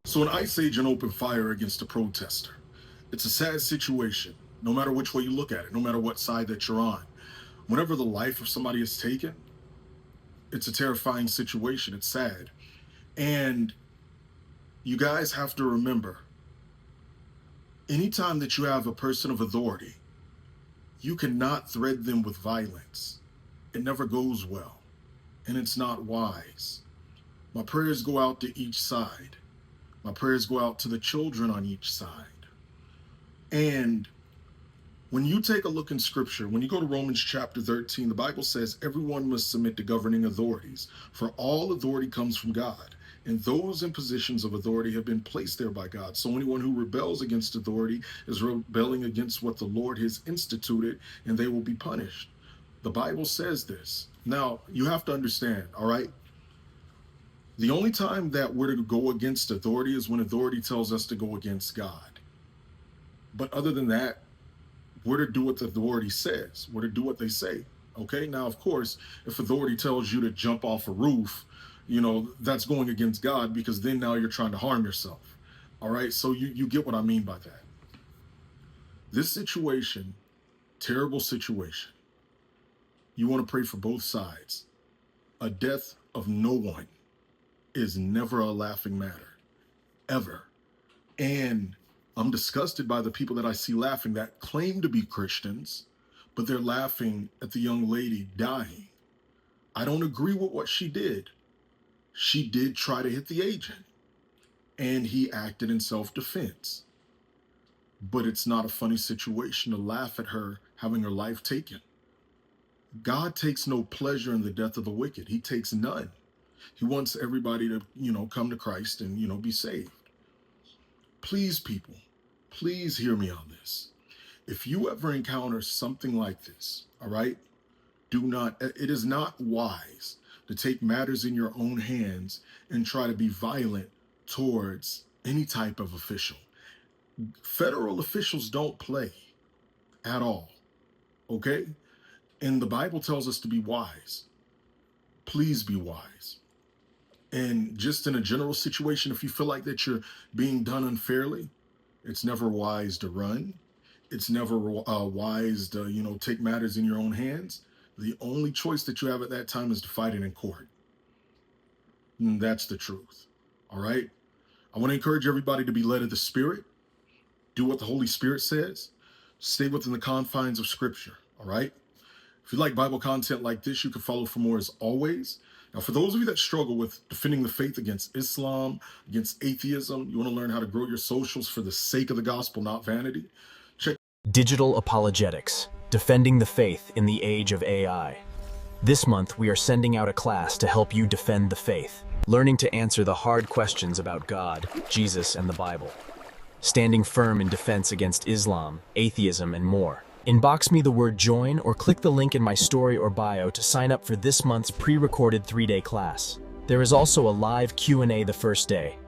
So an ICE agent opened fire against a protester. It's a sad situation, no matter which way you look at it, no matter what side that you're on. Whenever the life of somebody is taken, it's a terrifying situation. It's sad. And you guys have to remember, anytime that you have a person of authority, you cannot thread them with violence. It never goes well, and it's not wise. My prayers go out to each side. My prayers go out to the children on each side. And when you take a look in scripture, when you go to Romans chapter 13, the Bible says everyone must submit to governing authorities, for all authority comes from God, and those in positions of authority have been placed there by God. So anyone who rebels against authority is rebelling against what the Lord has instituted, and they will be punished. The Bible says this. Now, you have to understand, all right? The only time that we're to go against authority is when authority tells us to go against God. But other than that, we're to do what the authority says. We're to do what they say. Okay. Now, of course, if authority tells you to jump off a roof, that's going against God, because then now you're trying to harm yourself. All right. So you get what I mean by that. This situation, terrible situation. You want to pray for both sides. A death of no one is never a laughing matter, ever. And I'm disgusted by the people that I see laughing that claim to be Christians, but they're laughing at the young lady dying. I don't agree with what she did. She did try to hit the agent, and he acted in self-defense. But it's not a funny situation to laugh at her having her life taken. God takes no pleasure in the death of the wicked. He takes none. He wants everybody to, come to Christ and, be saved. Please, people, please hear me on this. If you ever encounter something like this, all right, it is not wise to take matters in your own hands and try to be violent towards any type of official. Federal officials don't play at all, okay? And the Bible tells us to be wise. Please be wise. And just in a general situation, if you feel like that you're being done unfairly, it's never wise to run. It's never wise to, take matters in your own hands. The only choice that you have at that time is to fight it in court. And that's the truth. All right. I want to encourage everybody to be led of the Spirit. Do what the Holy Spirit says. Stay within the confines of Scripture. All right. If you like Bible content like this, you can follow for more as always. Now, for those of you that struggle with defending the faith against Islam, against atheism, you want to learn how to grow your socials for the sake of the gospel, not vanity, check Digital Apologetics, Defending the Faith in the Age of AI. This month, we are sending out a class to help you defend the faith, learning to answer the hard questions about God, Jesus, and the Bible, standing firm in defense against Islam, atheism, and more. Inbox me the word join or click the link in my story or bio to sign up for this month's pre-recorded 3-day class. There is also a live Q&A the first day.